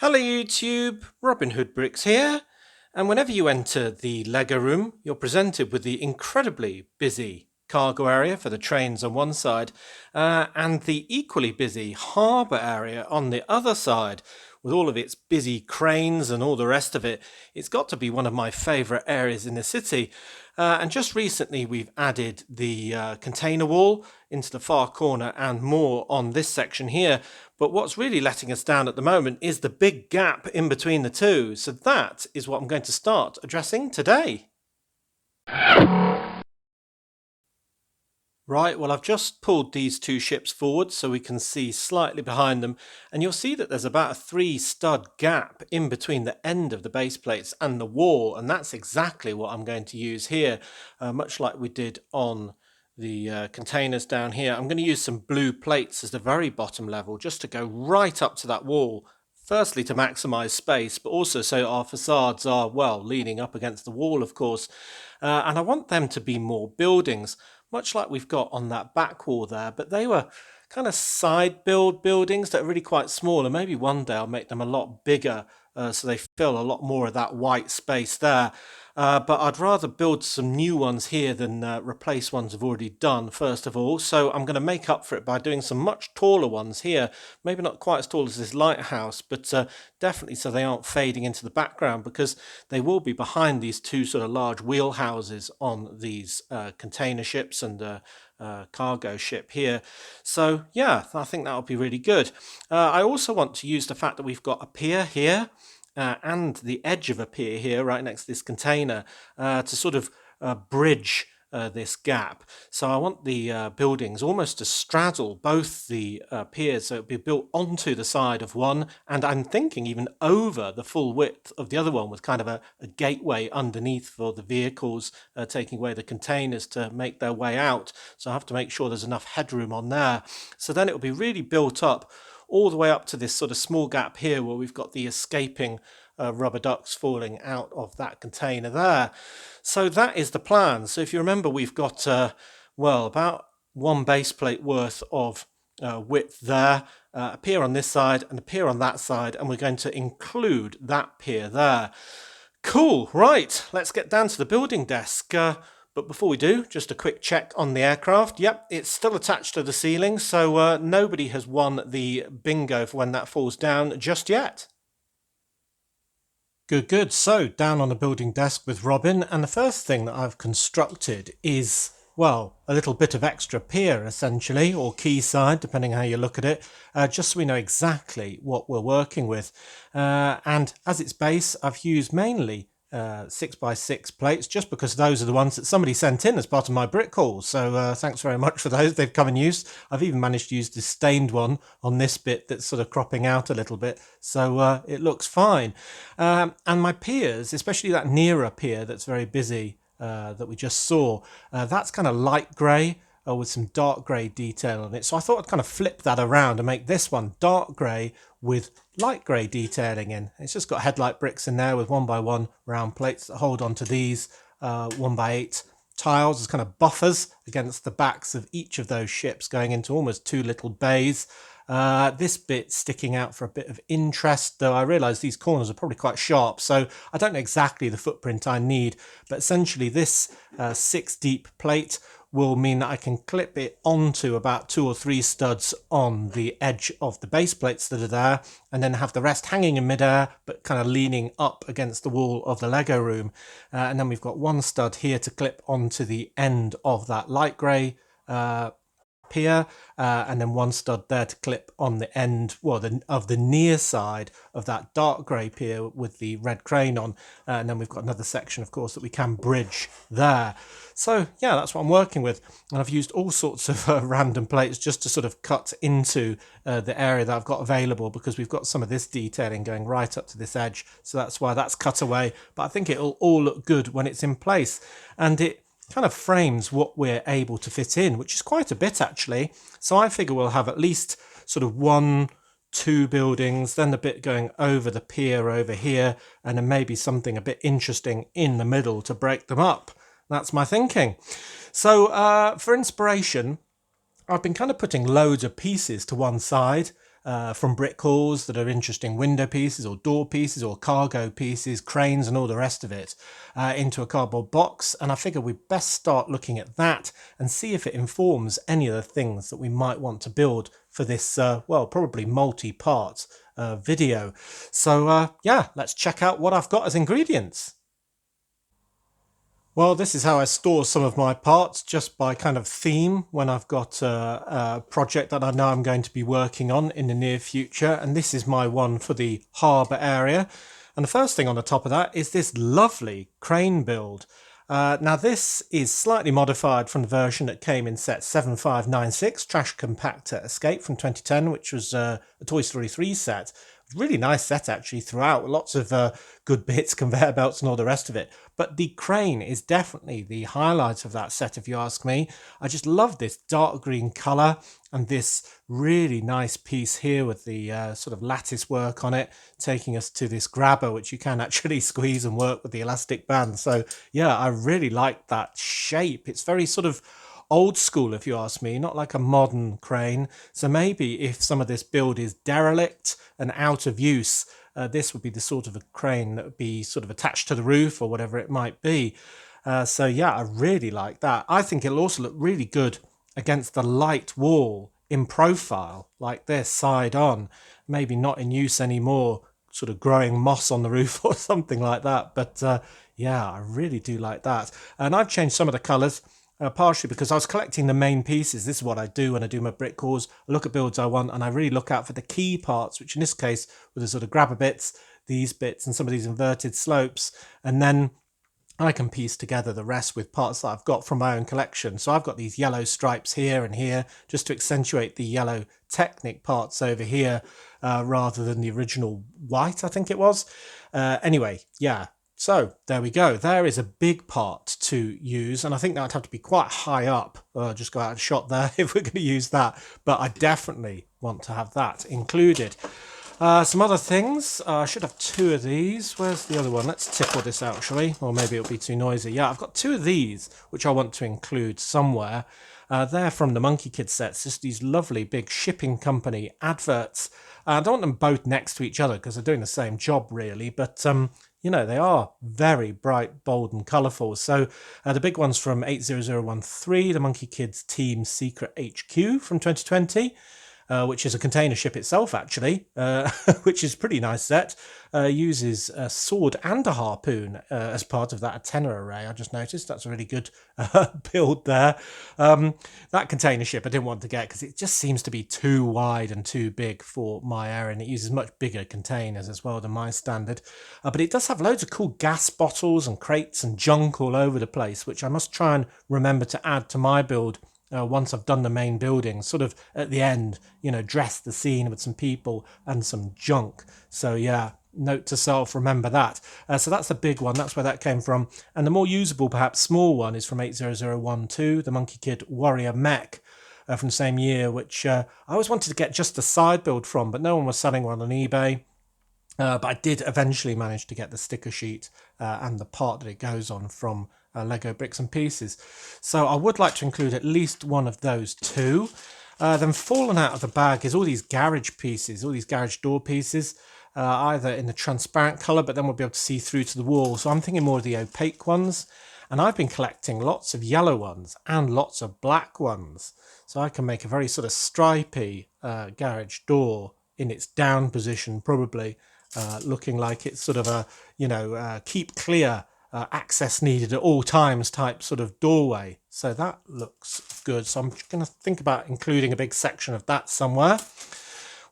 Hello YouTube, Robin Hood Bricks here, and whenever you enter the Lego room you're presented with the incredibly busy cargo area for the trains on one side and the equally busy harbour area on the other side with all of its busy cranes and all the rest of it. It's got to be one of my favourite areas in the city. And just recently we've added the container wall into the far corner and more on this section here. But what's really letting us down at the moment is the big gap in between the two. So that is what I'm going to start addressing today. Right, well I've just pulled these two ships forward so we can see slightly behind them, and you'll see that there's about a 3-stud gap in between the end of the base plates and the wall, and that's exactly what I'm going to use here, much like we did on the containers down here. I'm going to use some blue plates as the very bottom level just to go right up to that wall. Firstly, to maximise space, but also so our facades are, well, leaning up against the wall, of course. And I want them to be more buildings, much like we've got on that back wall there, but they were kind of side buildings that are really quite small, and maybe one day I'll make them a lot bigger so they fill a lot more of that white space there. But I'd rather build some new ones here than replace ones I've already done, first of all. So I'm going to make up for it by doing some much taller ones here. Maybe not quite as tall as this lighthouse, but definitely so they aren't fading into the background, because they will be behind these two sort of large wheelhouses on these container ships and cargo ship here. So yeah, I think that'll be really good. I also want to use the fact that we've got a pier here and the edge of a pier here right next to this container to sort of bridge this gap. So I want the buildings almost to straddle both the piers, so it'll be built onto the side of one, and I'm thinking even over the full width of the other one, with kind of a gateway underneath for the vehicles taking away the containers to make their way out. So I have to make sure there's enough headroom on there. So then it'll be really built up all the way up to this sort of small gap here where we've got the escaping rubber ducks falling out of that container there. So that is the plan. So if you remember, we've got well, about one base plate worth of width there, a pier on this side and a pier on that side, and we're going to include that pier there. Cool, right, let's get down to the building desk. But before we do, just a quick check on the aircraft. Yep, it's still attached to the ceiling, so nobody has won the bingo for when that falls down just yet. Good. So, down on the building desk with Robin, and the first thing that I've constructed is, well, a little bit of extra pier, essentially, or quayside, depending how you look at it, just so we know exactly what we're working with. And as its base, I've used mainly 6x6 plates, just because those are the ones that somebody sent in as part of my brick haul. So thanks very much for those. They've come and used. I've even managed to use the stained one on this bit that's sort of cropping out a little bit, so it looks fine. And my piers, especially that nearer pier that's very busy that we just saw, that's kind of light grey with some dark grey detail on it. So I thought I'd kind of flip that around and make this one dark grey with light grey detailing in. It's just got headlight bricks in there with 1x1 round plates that hold onto these 1x8 tiles as kind of buffers against the backs of each of those ships, going into almost two little bays. This bit sticking out for a bit of interest, though I realise these corners are probably quite sharp, so I don't know exactly the footprint I need, but essentially this 6 deep plate will mean that I can clip it onto about 2 or 3 studs on the edge of the base plates that are there, and then have the rest hanging in midair but kind of leaning up against the wall of the Lego room. And then we've got 1 stud here to clip onto the end of that light grey pier, and then 1 stud there to clip on the end, well, of the near side of that dark grey pier with the red crane on, and then we've got another section, of course, that we can bridge there. So yeah, that's what I'm working with, and I've used all sorts of random plates just to sort of cut into the area that I've got available, because we've got some of this detailing going right up to this edge, so that's why that's cut away. But I think it'll all look good when it's in place, and it kind of frames what we're able to fit in, which is quite a bit actually. So I figure we'll have at least sort of 1-2 buildings, then the bit going over the pier over here, and then maybe something a bit interesting in the middle to break them up. That's my thinking. So for inspiration, I've been kind of putting loads of pieces to one side from brick walls that are interesting window pieces or door pieces or cargo pieces, cranes and all the rest of it into a cardboard box. And I figure we best start looking at that and see if it informs any of the things that we might want to build for this, well, probably multi-part video. So yeah, let's check out what I've got as ingredients. Well, this is how I store some of my parts, just by kind of theme when I've got a project that I know I'm going to be working on in the near future. And this is my one for the harbour area. And the first thing on the top of that is this lovely crane build. Now this is slightly modified from the version that came in set 7596, Trash Compactor Escape from 2010, which was a Toy Story 3 set. Really nice set actually throughout, lots of good bits, conveyor belts and all the rest of it. But the crane is definitely the highlight of that set, if you ask me. I just love this dark green colour and this really nice piece here with the sort of lattice work on it, taking us to this grabber, which you can actually squeeze and work with the elastic band. So yeah, I really like that shape. It's very sort of old school, if you ask me, not like a modern crane. So maybe if some of this build is derelict and out of use, this would be the sort of a crane that would be sort of attached to the roof or whatever it might be. So yeah, I really like that. I think it'll also look really good against the light wall in profile like this, side on. Maybe not in use anymore, sort of growing moss on the roof or something like that. But yeah, I really do like that. And I've changed some of the colours. Partially because I was collecting the main pieces. This is what I do when I do my brick calls. I look at builds I want and I really look out for the key parts, which in this case were the sort of grabber bits, these bits and some of these inverted slopes. And then I can piece together the rest with parts that I've got from my own collection. So I've got these yellow stripes here and here just to accentuate the yellow Technic parts over here rather than the original white, I think it was. Anyway, yeah. So there we go. There is a big part to use, and I think that would have to be quite high up. Just go out and shot there if we're going to use that. But I definitely want to have that included. Some other things. I should have two of these. Where's the other one? Let's tickle this out, shall we? Or maybe it'll be too noisy. Yeah, I've got two of these, which I want to include somewhere. They're from the Monkey Kid sets. Just these lovely big shipping company adverts. I don't want them both next to each other because they're doing the same job, really. But you know, they are very bright, bold and colourful. So the big one's from 80013, the Monkey Kids Team Secret HQ from 2020, which is a container ship itself, actually, which is a pretty nice set. Uses a sword and a harpoon as part of that antenna array. I just noticed that's a really good build there. That container ship I didn't want to get because it just seems to be too wide and too big for my area, and it uses much bigger containers as well than my standard. But it does have loads of cool gas bottles and crates and junk all over the place, which I must try and remember to add to my build once I've done the main building, sort of at the end, you know, dress the scene with some people and some junk. So yeah, note to self, remember that. So that's the big one, that's where that came from. And the more usable, perhaps small one, is from 80012, the Monkey Kid Warrior Mech from the same year, which I always wanted to get just a side build from, but no one was selling one on eBay. But I did eventually manage to get the sticker sheet and the part that it goes on from Lego Bricks and Pieces. So I would like to include at least one of those two. Then fallen out of the bag is all these garage pieces, all these garage door pieces, either in the transparent colour, but then we'll be able to see through to the wall. So I'm thinking more of the opaque ones. And I've been collecting lots of yellow ones and lots of black ones. So I can make a very sort of stripy garage door in its down position, probably looking like it's sort of a, you know, keep clear, access needed at all times type sort of doorway. So that looks good. So I'm going to think about including a big section of that somewhere.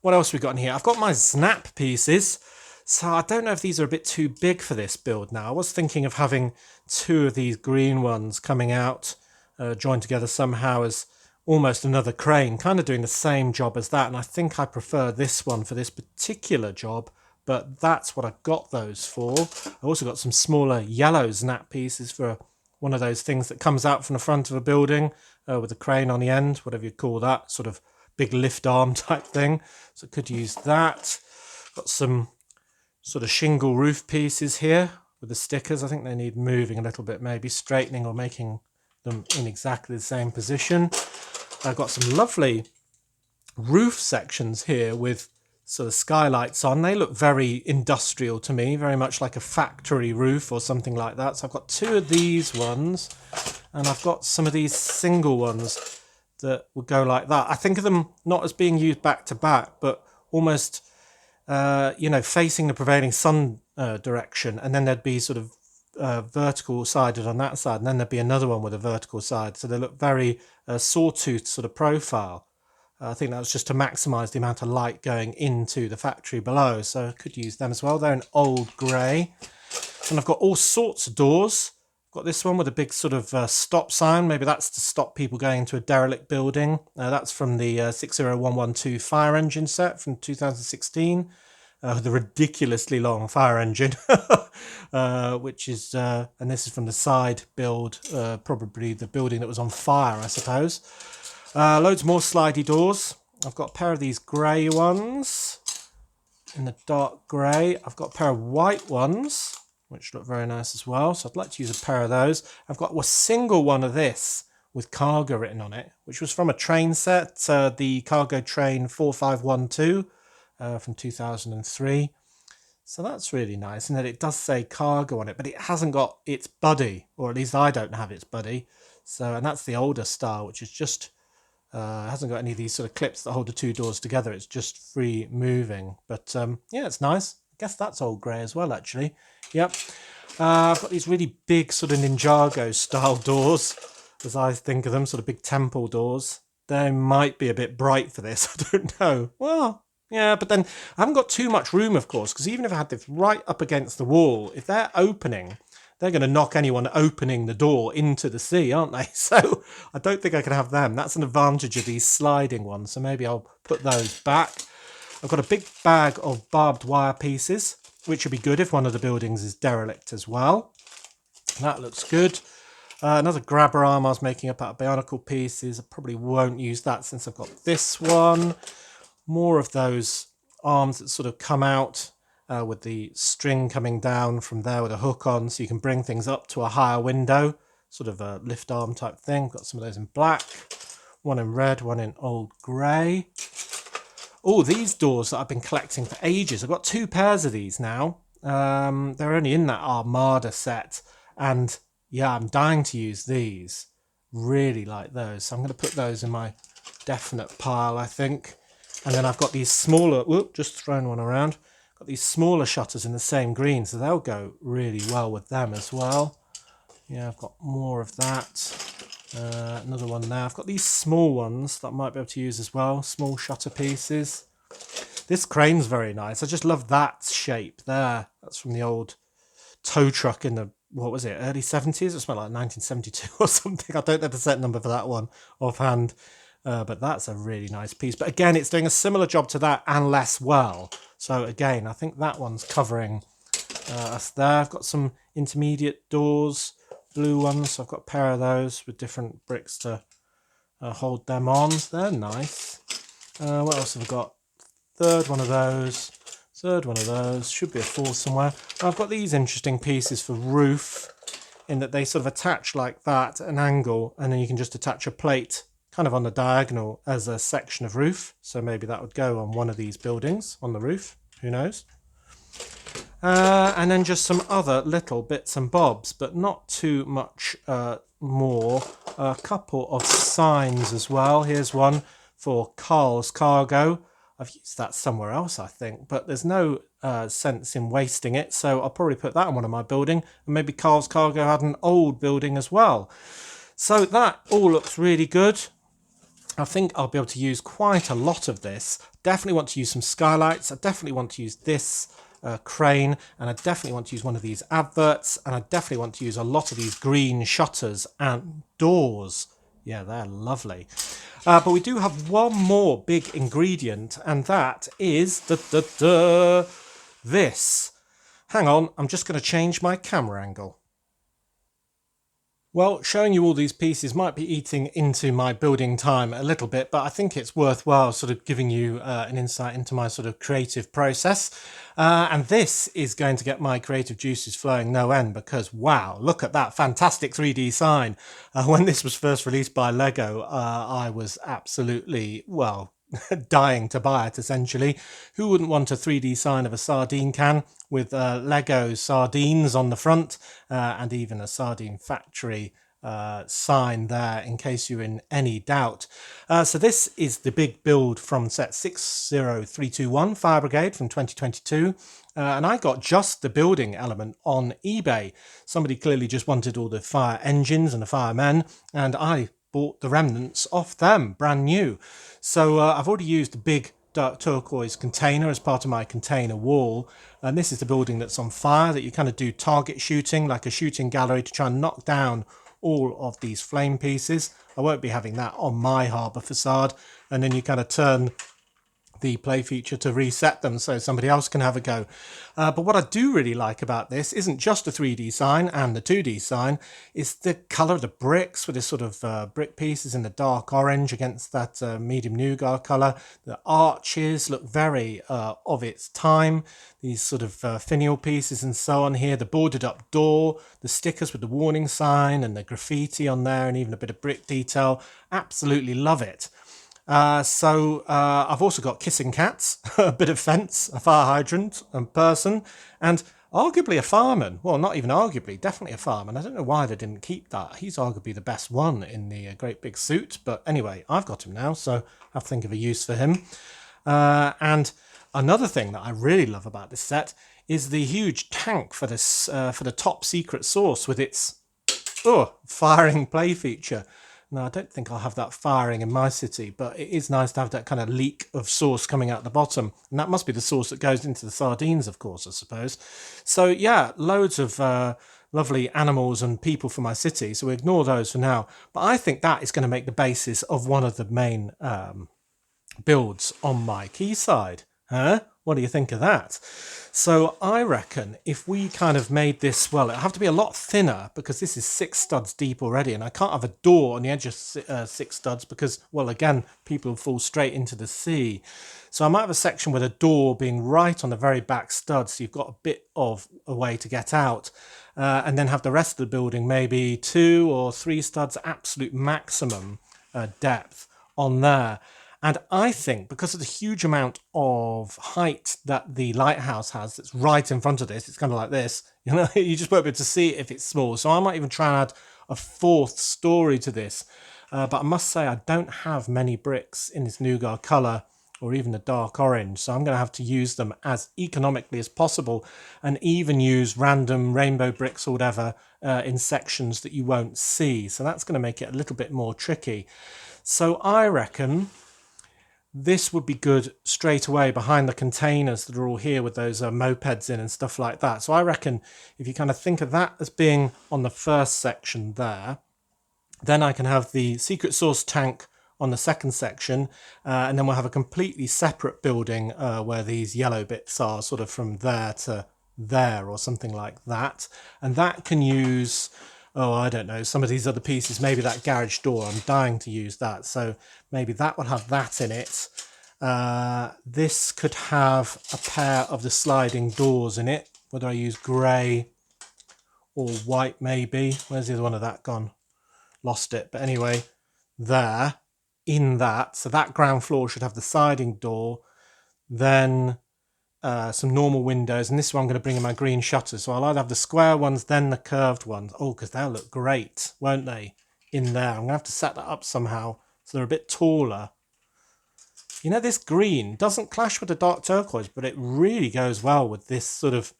What else we got in here? I've got my snap pieces. So I don't know if these are a bit too big for this build now. I was thinking of having two of these green ones coming out, joined together somehow as almost another crane, kind of doing the same job as that. And I think I prefer this one for this particular job, but that's what I got those for. I also got some smaller yellow snap pieces for one of those things that comes out from the front of a building with a crane on the end, whatever you call that, sort of big lift arm type thing. So I could use that. Got some sort of shingle roof pieces here with the stickers. I think they need moving a little bit, maybe straightening or making them in exactly the same position. I've got some lovely roof sections here with sort of skylights on. They look very industrial to me, very much like a factory roof or something like that. So I've got two of these ones, and I've got some of these single ones that would go like that. I think of them not as being used back to back, but almost, facing the prevailing sun direction, and then there'd be sort of vertical sided on that side, and then there'd be another one with a vertical side. So they look very sawtooth sort of profile. I think that was just to maximise the amount of light going into the factory below. So I could use them as well. They're in old grey. And I've got all sorts of doors. I've got this one with a big sort of stop sign. Maybe that's to stop people going into a derelict building. That's from the 60112 fire engine set from 2016. The ridiculously long fire engine, which is, and this is from the side build, probably the building that was on fire, I suppose. Loads more slidey doors. I've got a pair of these grey ones in the dark grey. I've got a pair of white ones, which look very nice as well. So I'd like to use a pair of those. I've got a single one of this with cargo written on it, which was from a train set, the cargo train 4512 from 2003. So that's really nice. And then it does say cargo on it, but it hasn't got its buddy, or at least I don't have its buddy. So, and that's the older style, which is just... hasn't got any of these sort of clips that hold the two doors together. It's just free moving. But yeah, it's nice. I guess that's old grey as well, actually. Yep. I've got these really big sort of Ninjago style doors, as I think of them, sort of big temple doors. They might be a bit bright for this. I don't know. Well, yeah, but then I haven't got too much room, of course, because even if I had this right up against the wall, if they're opening... they're going to knock anyone opening the door into the sea, aren't they? So I don't think I can have them. That's an advantage of these sliding ones. So maybe I'll put those back. I've got a big bag of barbed wire pieces, which would be good if one of the buildings is derelict as well. That looks good. Another grabber arm I was making up out of bionicle pieces. I probably won't use that since I've got this one. More of those arms that sort of come out. With the string coming down from there with a hook on, so you can bring things up to a higher window, sort of a lift arm type thing. Got some of those in black, one in red, one in old grey. Oh, these doors that I've been collecting for ages. I've got two pairs of these now. They're only in that Armada set, and yeah, I'm dying to use these. Really like those, so I'm going to put those in my definite pile, I think. And then I've got these smaller, whoop, just thrown one around. Got these smaller shutters in the same green, so they'll go really well with them as well. Yeah, I've got more of that. Another one there. I've got these small ones that I might be able to use as well. Small shutter pieces. This crane's very nice. I just love that shape there. That's from the old tow truck in the, what was it, early 70s? It smelled like 1972 or something. I don't know the set number for that one offhand. But that's a really nice piece. But again, it's doing a similar job to that and less well. So again, I think that one's covering us there. I've got some intermediate doors, blue ones. So I've got a pair of those with different bricks to hold them on. They're nice. What else have I got? Third one of those. Third one of those. Should be a fourth somewhere. I've got these interesting pieces for roof in that they sort of attach like that at an angle, and then you can just attach a plate kind of on the diagonal as a section of roof. So maybe that would go on one of these buildings on the roof. Who knows? And then just some other little bits and bobs, but not too much more. A couple of signs as well. Here's one for Carl's Cargo. I've used that somewhere else, I think, but there's no sense in wasting it. So I'll probably put that on one of my building. And maybe Carl's Cargo had an old building as well. So that all looks really good. I think I'll be able to use quite a lot of this. Definitely want to use some skylights. I definitely want to use this crane, and I definitely want to use one of these adverts, and I definitely want to use a lot of these green shutters and doors. Yeah, they're lovely. But we do have one more big ingredient, and that is this. Hang on, I'm just going to change my camera angle. Well, showing you all these pieces might be eating into my building time a little bit, but I think it's worthwhile sort of giving you an insight into my sort of creative process. And this is going to get my creative juices flowing no end because, wow, look at that fantastic 3D sign. When this was first released by Lego, I was absolutely, well, dying to buy it, essentially. Who wouldn't want a 3D sign of a sardine can with Lego sardines on the front and even a sardine factory sign there in case you're in any doubt. So this is the big build from set 60321 Fire Brigade from 2022. And I got just the building element on eBay. Somebody clearly just wanted all the fire engines and the firemen, and I bought the remnants off them, brand new. So I've already used a big dark turquoise container as part of my container wall, and this is the building that's on fire that you kind of do target shooting, like a shooting gallery, to try and knock down all of these flame pieces. I won't be having that on my Harbour facade, and then you kind of turn the play feature to reset them so somebody else can have a go. But what I do really like about this isn't just the 3D sign and the 2D sign, it's the colour of the bricks with this sort of brick pieces in the dark orange against that medium nougat colour. The arches look very of its time, these sort of finial pieces and so on here, the boarded up door, the stickers with the warning sign and the graffiti on there and even a bit of brick detail. Absolutely love it. I've also got kissing cats, a bit of fence, a fire hydrant, a person, and arguably a fireman. Well, not even arguably, definitely a fireman. I don't know why they didn't keep that. He's arguably the best one in the great big suit. But anyway, I've got him now, so I have to think of a use for him. And another thing that I really love about this set is the huge tank for this for the top secret sauce with its firing play feature. Now, I don't think I'll have that firing in my city, but it is nice to have that kind of leak of sauce coming out the bottom. And that must be the sauce that goes into the sardines, of course, I suppose. So, yeah, loads of lovely animals and people for my city, so we ignore those for now. But I think that is going to make the basis of one of the main builds on my quayside. Huh? What do you think of that? So I reckon if we kind of made this, well, it'll have to be a lot thinner because this is 6 studs deep already, and I can't have a door on the edge of 6 studs because, well, again, people fall straight into the sea. So I might have a section with a door being right on the very back stud, so you've got a bit of a way to get out, and then have the rest of the building maybe 2 or 3 studs, absolute maximum depth on there. And I think because of the huge amount of height that the lighthouse has that's right in front of this, it's kind of like this, you know, you just won't be able to see it if it's small. So I might even try and add a 4th story to this. But I must say I don't have many bricks in this nougat colour or even the dark orange. So I'm going to have to use them as economically as possible and even use random rainbow bricks or whatever in sections that you won't see. So that's going to make it a little bit more tricky. So I reckon this would be good straight away behind the containers that are all here with those mopeds in and stuff like that. So I reckon if you kind of think of that as being on the first section there, then I can have the secret sauce tank on the second section, and then we'll have a completely separate building where these yellow bits are, sort of from there to there or something like that. And that can use, oh, I don't know, some of these other pieces, maybe that garage door, I'm dying to use that. So maybe that will have that in it. This could have a pair of the sliding doors in it, whether I use grey or white maybe. Where's the other one of that gone? Lost it. But anyway, there, in that. So that ground floor should have the sliding door, then some normal windows, and this one I'm going to bring in my green shutters. So I'll either have the square ones, then the curved ones. Oh, because they'll look great, won't they, in there? I'm going to have to set that up somehow so they're a bit taller. You know, this green doesn't clash with the dark turquoise, but it really goes well with this sort of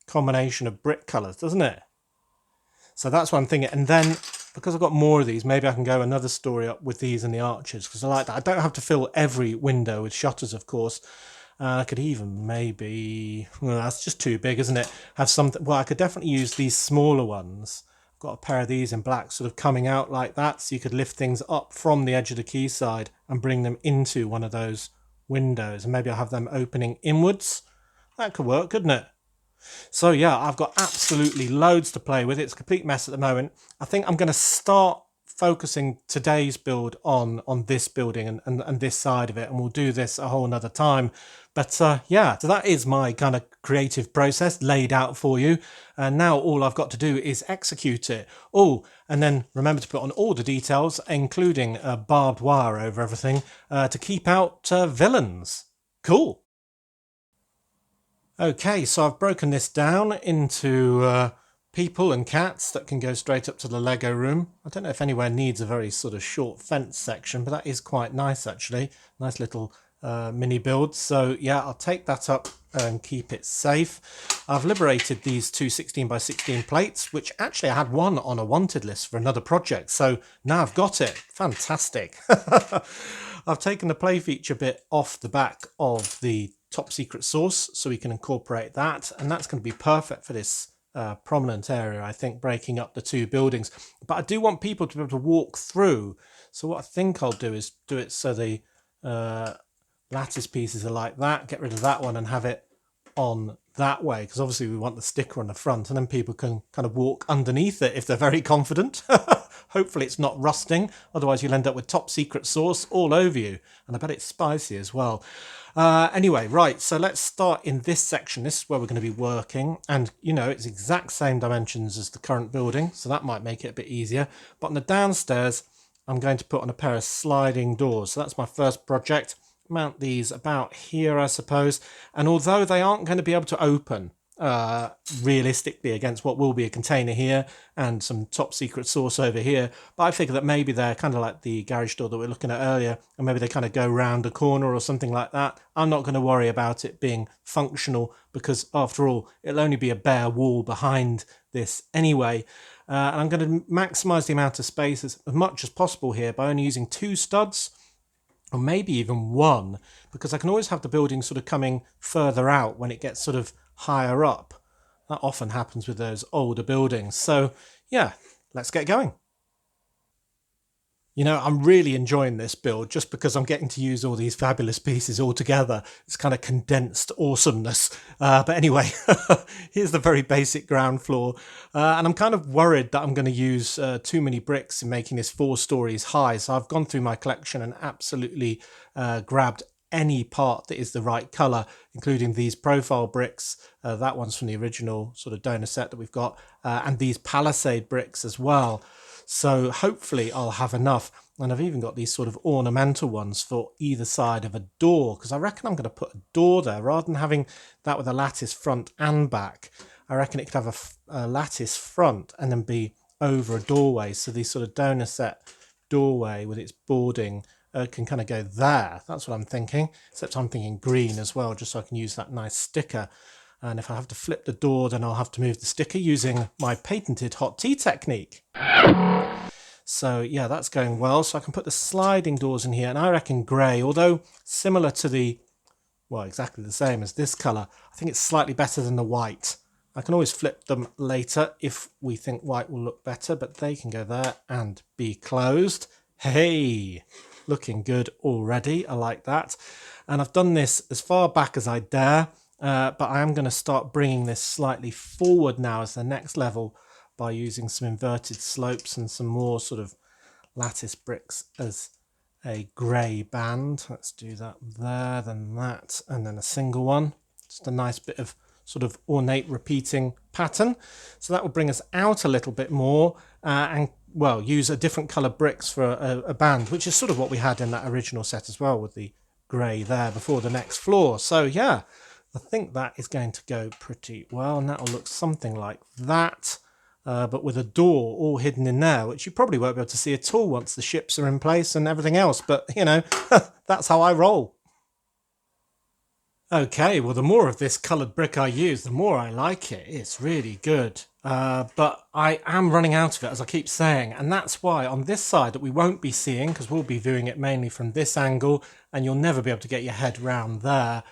combination of brick colours, doesn't it? So that's what I'm thinking. And then, because I've got more of these, maybe I can go another story up with these and the arches, because I like that. I don't have to fill every window with shutters, of course. I could even maybe, well, that's just too big, isn't it? Have something, well, I could definitely use these smaller ones. I've got a pair of these in black sort of coming out like that, so you could lift things up from the edge of the quayside and bring them into one of those windows. And maybe I'll have them opening inwards. That could work, couldn't it? So yeah, I've got absolutely loads to play with. It's a complete mess at the moment. I think I'm going to start focusing today's build on this building and this side of it, and we'll do this a whole nother time. But yeah, so that is my kind of creative process laid out for you. And now all I've got to do is execute it. Oh, and then remember to put on all the details, including barbed wire over everything, to keep out villains. Cool. Okay, so I've broken this down into people and cats that can go straight up to the Lego room. I don't know if anywhere needs a very sort of short fence section, but that is quite nice actually. Nice little mini build. So yeah, I'll take that up and keep it safe. I've liberated these two 16 by 16 plates, which actually I had one on a wanted list for another project. So now I've got it. Fantastic. I've taken the play feature bit off the back of the top secret source so we can incorporate that, and that's going to be perfect for this prominent area, I think, breaking up the two buildings. But I do want people to be able to walk through, so what I think I'll do is do it so the lattice pieces are like that, get rid of that one and have it on that way, because obviously we want the sticker on the front, and then people can kind of walk underneath it if they're very confident. Hopefully it's not rusting, otherwise you'll end up with top secret sauce all over you, and I bet it's spicy as well. Anyway, right, so let's start in this section. This is where we're going to be working, and you know, it's exact same dimensions as the current building, so that might make it a bit easier. But on the downstairs, I'm going to put on a pair of sliding doors, so that's my first project. Mount these about here, I suppose, and although they aren't going to be able to open realistically against what will be a container here and some top secret sauce over here, but I figure that maybe they're kind of like the garage door that we were looking at earlier, and maybe they kind of go round a corner or something like that. I'm not going to worry about it being functional, because after all, it'll only be a bare wall behind this anyway. And I'm going to maximize the amount of space as much as possible here by only using 2 studs, or maybe even 1, because I can always have the building sort of coming further out when it gets sort of higher up. That often happens with those older buildings. So yeah, let's get going. You know, I'm really enjoying this build just because I'm getting to use all these fabulous pieces all together. It's kind of condensed awesomeness. But anyway, here's the very basic ground floor. And I'm kind of worried that I'm going to use too many bricks in making this 4 stories high. So I've gone through my collection and absolutely grabbed any part that is the right colour, including these profile bricks. That one's from the original sort of donor set that we've got. And these palisade bricks as well. So hopefully I'll have enough, and I've even got these sort of ornamental ones for either side of a door, because I reckon I'm going to put a door there rather than having that with a lattice front and back. I reckon it could have a lattice front and then be over a doorway, so these sort of donor set doorway with its boarding can kind of go there. That's what I'm thinking, except I'm thinking green as well, just so I can use that nice sticker. And if I have to flip the door, then I'll have to move the sticker using my patented hot tea technique. So yeah, that's going well. So I can put the sliding doors in here, and I reckon grey, although similar to the, well, exactly the same as this colour, I think it's slightly better than the white. I can always flip them later if we think white will look better, but they can go there and be closed. Hey, looking good already. I like that. And I've done this as far back as I dare. But I am going to start bringing this slightly forward now as the next level by using some inverted slopes and some more sort of lattice bricks as a grey band. Let's do that there, then that, and then a single one. Just a nice bit of sort of ornate repeating pattern. So that will bring us out a little bit more and, well, use a different colour bricks for a band, which is sort of what we had in that original set as well, with the grey there before the next floor. So yeah, I think that is going to go pretty well, and that'll look something like that, but with a door all hidden in there, which you probably won't be able to see at all once the ships are in place and everything else, but you know, that's how I roll. Okay, well, the more of this coloured brick I use, the more I like it. It's really good. But I am running out of it, as I keep saying, and that's why on this side that we won't be seeing, because we'll be viewing it mainly from this angle, and you'll never be able to get your head round there.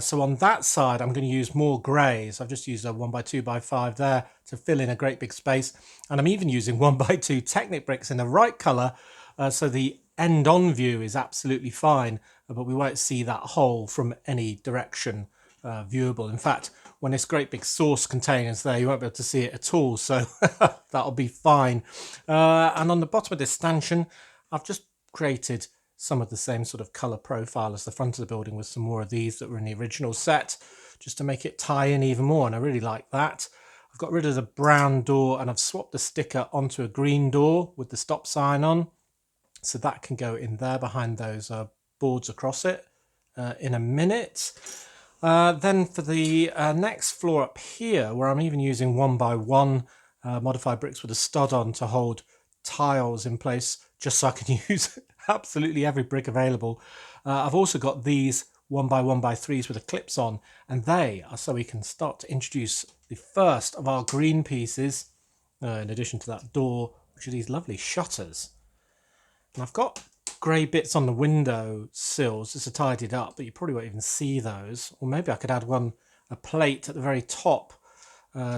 So on that side, I'm going to use more greys. I've just used a 1x2x5 there to fill in a great big space. And I'm even using 1x2 Technic bricks in the right colour. So the end-on view is absolutely fine, but we won't see that hole from any direction viewable. In fact, when this great big sauce container's there, you won't be able to see it at all, so that'll be fine. And on the bottom of this stanchion, I've just created some of the same sort of colour profile as the front of the building with some more of these that were in the original set, just to make it tie in even more, and I really like that. I've got rid of the brown door and I've swapped the sticker onto a green door with the stop sign on, so that can go in there behind those boards across it in a minute. Then for the next floor up here, where I'm even using 1x1 modified bricks with a stud on to hold tiles in place, just so I can use absolutely every brick available. I've also got these 1x1x3s with the clips on, and they are so we can start to introduce the first of our green pieces, in addition to that door, which are these lovely shutters. And I've got grey bits on the window sills just to tidy it up, but you probably won't even see those. Or maybe I could add a plate at the very top,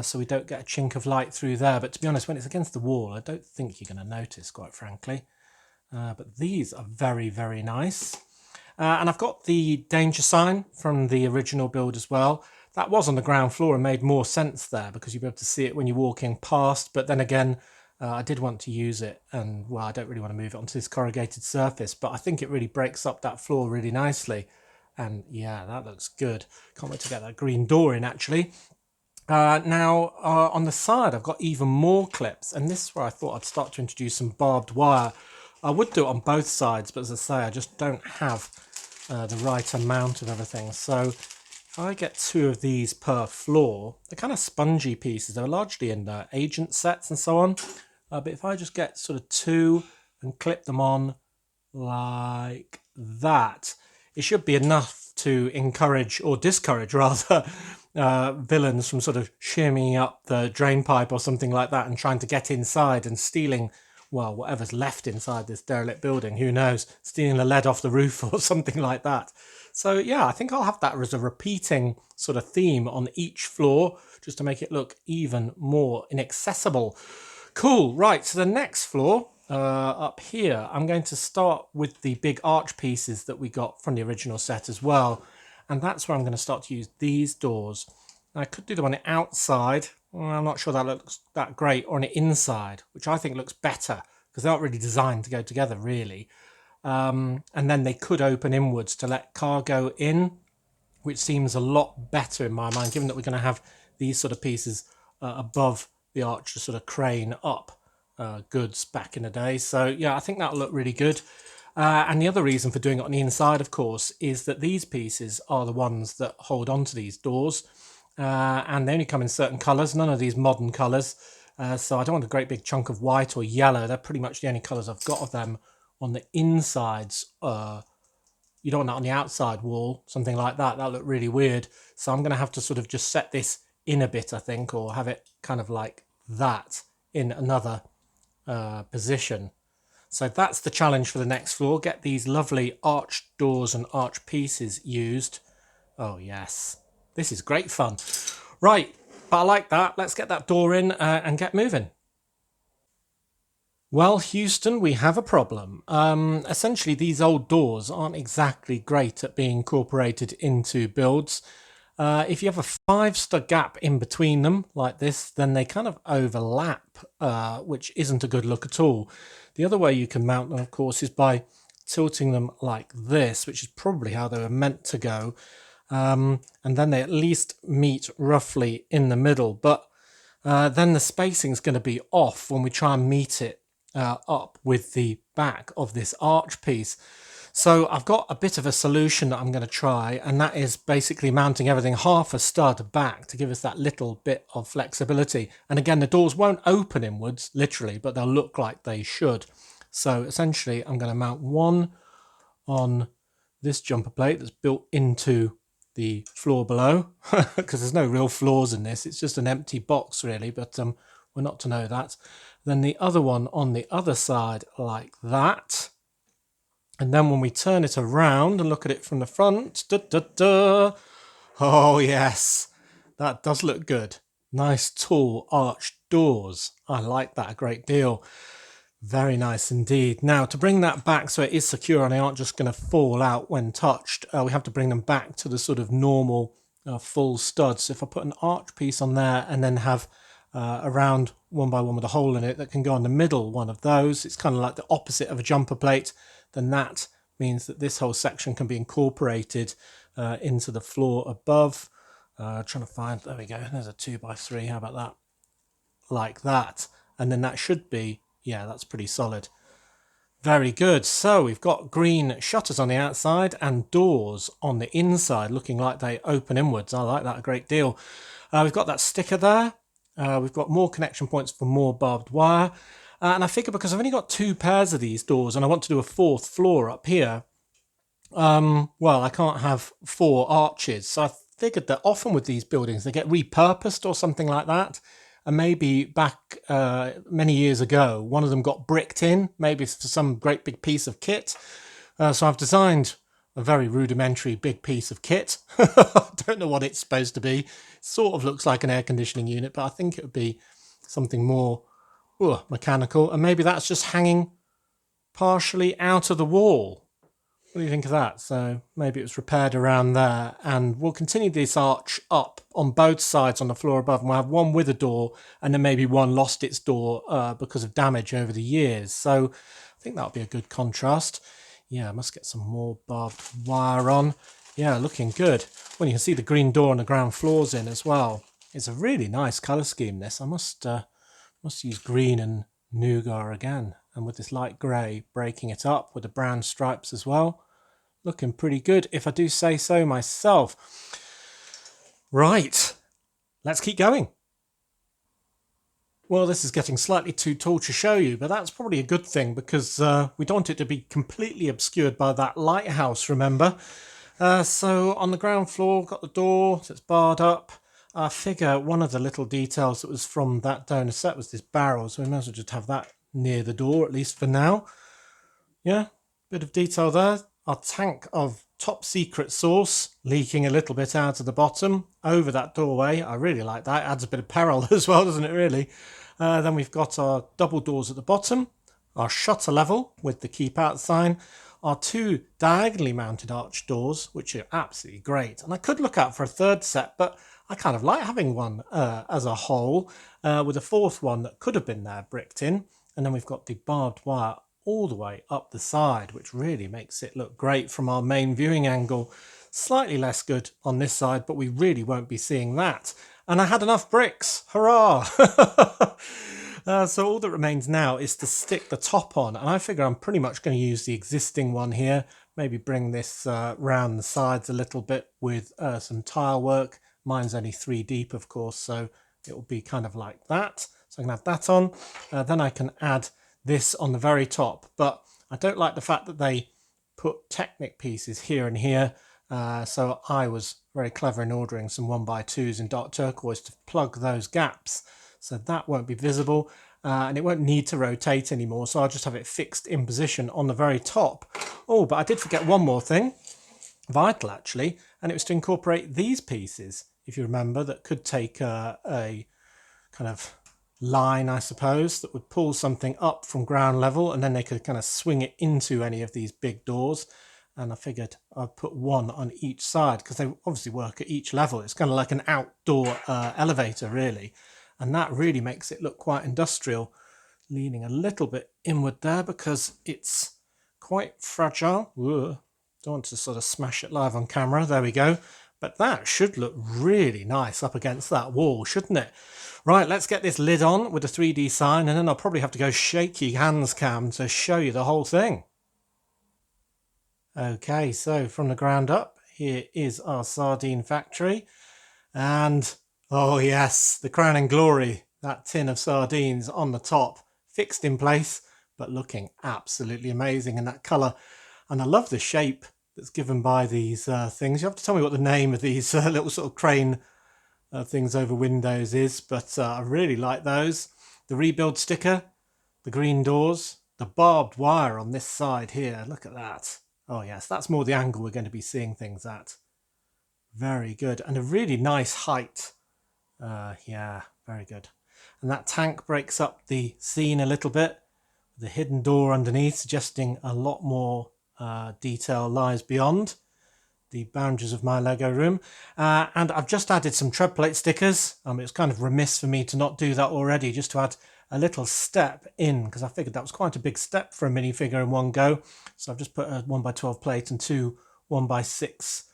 so we don't get a chink of light through there. But to be honest, when it's against the wall, I don't think you're going to notice, quite frankly. But these are very, very nice. And I've got the danger sign from the original build as well. That was on the ground floor and made more sense there because you'll be able to see it when you're walking past. But then again, I did want to use it, and well, I don't really want to move it onto this corrugated surface, but I think it really breaks up that floor really nicely. And yeah, that looks good. Can't wait to get that green door in, actually. Now, on the side, I've got even more clips, and this is where I thought I'd start to introduce some barbed wire. I would do it on both sides, but as I say, I just don't have the right amount of everything. So if I get 2 of these per floor, they're kind of spongy pieces. They're largely in agent sets and so on. But if I just get sort of 2 and clip them on like that, it should be enough to encourage, or discourage rather, villains from sort of shimmying up the drain pipe or something like that and trying to get inside and stealing, well, whatever's left inside this derelict building, who knows, stealing the lead off the roof or something like that. So yeah, I think I'll have that as a repeating sort of theme on each floor, just to make it look even more inaccessible. Cool, right, so the next floor up here, I'm going to start with the big arch pieces that we got from the original set as well. And that's where I'm going to start to use these doors. I could do them on the outside. Well, I'm not sure that looks that great, or on the inside, which I think looks better because they aren't really designed to go together, really. And then they could open inwards to let cargo in, which seems a lot better in my mind, given that we're going to have these sort of pieces above the arch to sort of crane up goods back in the day. So yeah, I think that'll look really good. And the other reason for doing it on the inside, of course, is that these pieces are the ones that hold onto these doors. And they only come in certain colours, none of these modern colours. So I don't want a great big chunk of white or yellow. They're pretty much the only colours I've got of them on the insides. You don't want that on the outside wall, something like that. That'll look really weird. So I'm going to have to sort of just set this in a bit, I think, or have it kind of like that in another position. So that's the challenge for the next floor. Get these lovely arch doors and arch pieces used. Oh, yes. This is great fun. Right, but I like that. Let's get that door in and get moving. Well, Houston, we have a problem. Essentially, these old doors aren't exactly great at being incorporated into builds. If you have a 5-stud gap in between them, like this, then they kind of overlap, which isn't a good look at all. The other way you can mount them, of course, is by tilting them like this, which is probably how they were meant to go. And then they at least meet roughly in the middle. But then the spacing is going to be off when we try and meet it up with the back of this arch piece. So I've got a bit of a solution that I'm going to try, and that is basically mounting everything half a stud back to give us that little bit of flexibility. And again, the doors won't open inwards, literally, but they'll look like they should. So essentially, I'm going to mount one on this jumper plate that's built into the floor below, because there's no real floors in this. It's just an empty box, really, but we're not to know that. Then the other one on the other side like that. And then when we turn it around and look at it from the front, oh yes, that does look good. Nice tall arched doors. I like that a great deal. Very nice indeed. Now, to bring that back so it is secure and they aren't just going to fall out when touched, we have to bring them back to the sort of normal full studs. So if I put an arch piece on there and then have a round 1x1 with a hole in it that can go on the middle one of those, it's kind of like the opposite of a jumper plate, then that means that this whole section can be incorporated into the floor above. Trying to find, there we go, there's a 2x3, how about that? Like that. And then that should be, yeah, that's pretty solid. Very good. So we've got green shutters on the outside and doors on the inside looking like they open inwards. I like that a great deal. We've got that sticker there. We've got more connection points for more barbed wire. And I figure because I've only got 2 pairs of these doors and I want to do a 4th floor up here, well, I can't have 4 arches. So I figured that often with these buildings, they get repurposed or something like that. And maybe back many years ago, one of them got bricked in, maybe for some great big piece of kit. So I've designed a very rudimentary big piece of kit. I don't know what it's supposed to be. It sort of looks like an air conditioning unit, but I think it would be something more mechanical. And maybe that's just hanging partially out of the wall. What do you think of that? So maybe it was repaired around there, and we'll continue this arch up on both sides on the floor above, and we'll have one with a door and then maybe one lost its door because of damage over the years. So I think that'll be a good contrast. Yeah, I must get some more barbed wire on. Yeah, looking good. Well, you can see the green door on the ground floors in as well. It's a really nice colour scheme, this. I must use green and nougat again. And with this light grey, breaking it up with the brown stripes as well. Looking pretty good, if I do say so myself. Right, let's keep going. Well, this is getting slightly too tall to show you, but that's probably a good thing because we don't want it to be completely obscured by that lighthouse, remember? So on the ground floor, got the door that's barred up. I figure one of the little details that was from that donor set was this barrel, so we might as well just have that near the door, at least for now. Yeah, bit of detail there. Our tank of top secret sauce leaking a little bit out of the bottom over that doorway. I really like that. It adds a bit of peril as well, doesn't it, really? Then we've got our double doors at the bottom, our shutter level with the keep out sign, our 2 diagonally mounted arch doors, which are absolutely great. And I could look out for a 3rd set, but I kind of like having one as a whole, with a 4th one that could have been there bricked in. And then we've got the barbed wire all the way up the side, which really makes it look great from our main viewing angle. Slightly less good on this side, but we really won't be seeing that. And I had enough bricks, hurrah! So all that remains now is to stick the top on, and I figure I'm pretty much going to use the existing one here, maybe bring this round the sides a little bit with some tile work. Mine's only 3 deep, of course, so it will be kind of like that. So I can have that on. Then I can add this on the very top, but I don't like the fact that they put Technic pieces here and here. So I was very clever in ordering some 1x2s in dark turquoise to plug those gaps. So that won't be visible and it won't need to rotate anymore. So I'll just have it fixed in position on the very top. Oh, but I did forget one more thing, vital actually, and it was to incorporate these pieces, if you remember, that could take a kind of line, I suppose, that would pull something up from ground level, and then they could kind of swing it into any of these big doors. And I figured I'd put one on each side because they obviously work at each level. It's kind of like an outdoor elevator, really. And that really makes it look quite industrial. Leaning a little bit inward there because it's quite fragile. Ugh. Don't want to sort of smash it live on camera. There we go. But that should look really nice up against that wall, shouldn't it? Right, let's get this lid on with a 3D sign, and then I'll probably have to go shaky hands cam to show you the whole thing. Okay, so from the ground up, here is our sardine factory. And, oh yes, the crowning glory, that tin of sardines on the top, fixed in place, but looking absolutely amazing in that colour. And I love the shape that's given by these things. You have to tell me what the name of these little sort of crane things over windows is, but I really like those. The rebuild sticker, the green doors, the barbed wire on this side here. Look at that. Oh yes, that's more the angle we're going to be seeing things at. Very good. And a really nice height. Yeah, very good. And that tank breaks up the scene a little bit. The hidden door underneath, suggesting a lot more detail lies beyond. the boundaries of my Lego room. And I've just added some tread plate stickers. It's kind of remiss for me to not do that already, just to add a little step in, because I figured that was quite a big step for a minifigure in one go. So I've just put a 1x12 plate and two 1x6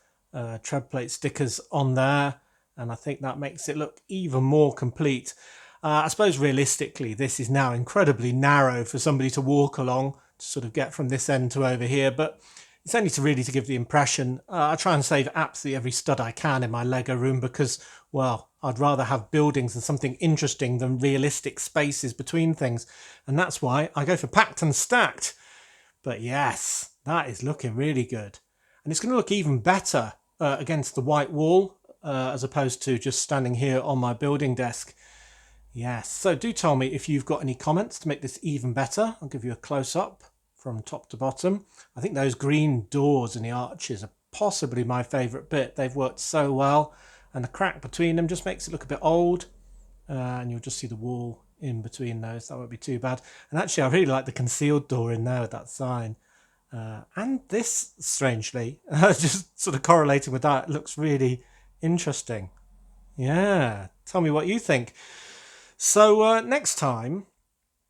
tread plate stickers on there, and I think that makes it look even more complete. I suppose realistically this is now incredibly narrow for somebody to walk along to sort of get from this end to over here, but it's only to give the impression. I try and save absolutely every stud I can in my Lego room because, well, I'd rather have buildings and something interesting than realistic spaces between things. And that's why I go for packed and stacked. But yes, that is looking really good. And it's going to look even better against the white wall as opposed to just standing here on my building desk. Yes, so do tell me if you've got any comments to make this even better. I'll give you a close-up from top to bottom. I think those green doors and the arches are possibly my favourite bit. They've worked so well, and the crack between them just makes it look a bit old, and you'll just see the wall in between those. That won't be too bad. And actually I really like the concealed door in there with that sign, and this, strangely, just sort of correlating with that, looks really interesting. Yeah, tell me what you think. So next time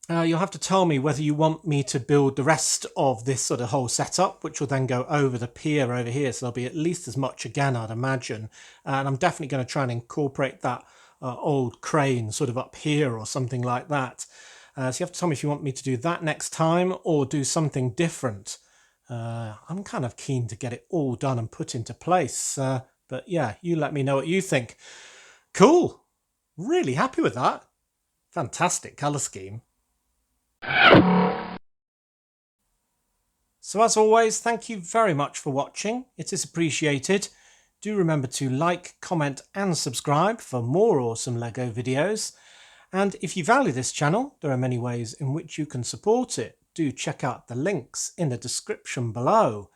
you'll have to tell me whether you want me to build the rest of this sort of whole setup, which will then go over the pier over here. So there'll be at least as much again, I'd imagine. And I'm definitely going to try and incorporate that old crane sort of up here or something like that. So you have to tell me if you want me to do that next time or do something different. I'm kind of keen to get it all done and put into place. But yeah, you let me know what you think. Cool. Really happy with that. Fantastic colour scheme. So as always, thank you very much for watching. It is appreciated. Do remember to like, comment and subscribe for more awesome Lego videos. And if you value this channel, there are many ways in which you can support it. Do check out the links in the description below.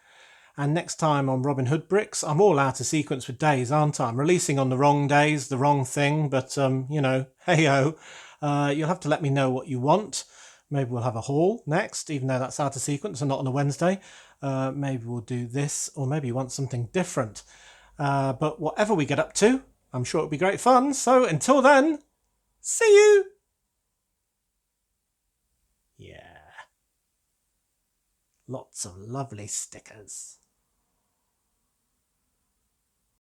And next time on Robin Hood Bricks, I'm all out of sequence with days, aren't I? I'm releasing on the wrong days, the wrong thing, but you know, hey-ho. You'll have to let me know what you want. Maybe we'll have a haul next, even though that's out of sequence and not on a Wednesday. Maybe we'll do this, or maybe you want something different. But whatever we get up to, I'm sure it'll be great fun. So until then, see you! Yeah. Lots of lovely stickers.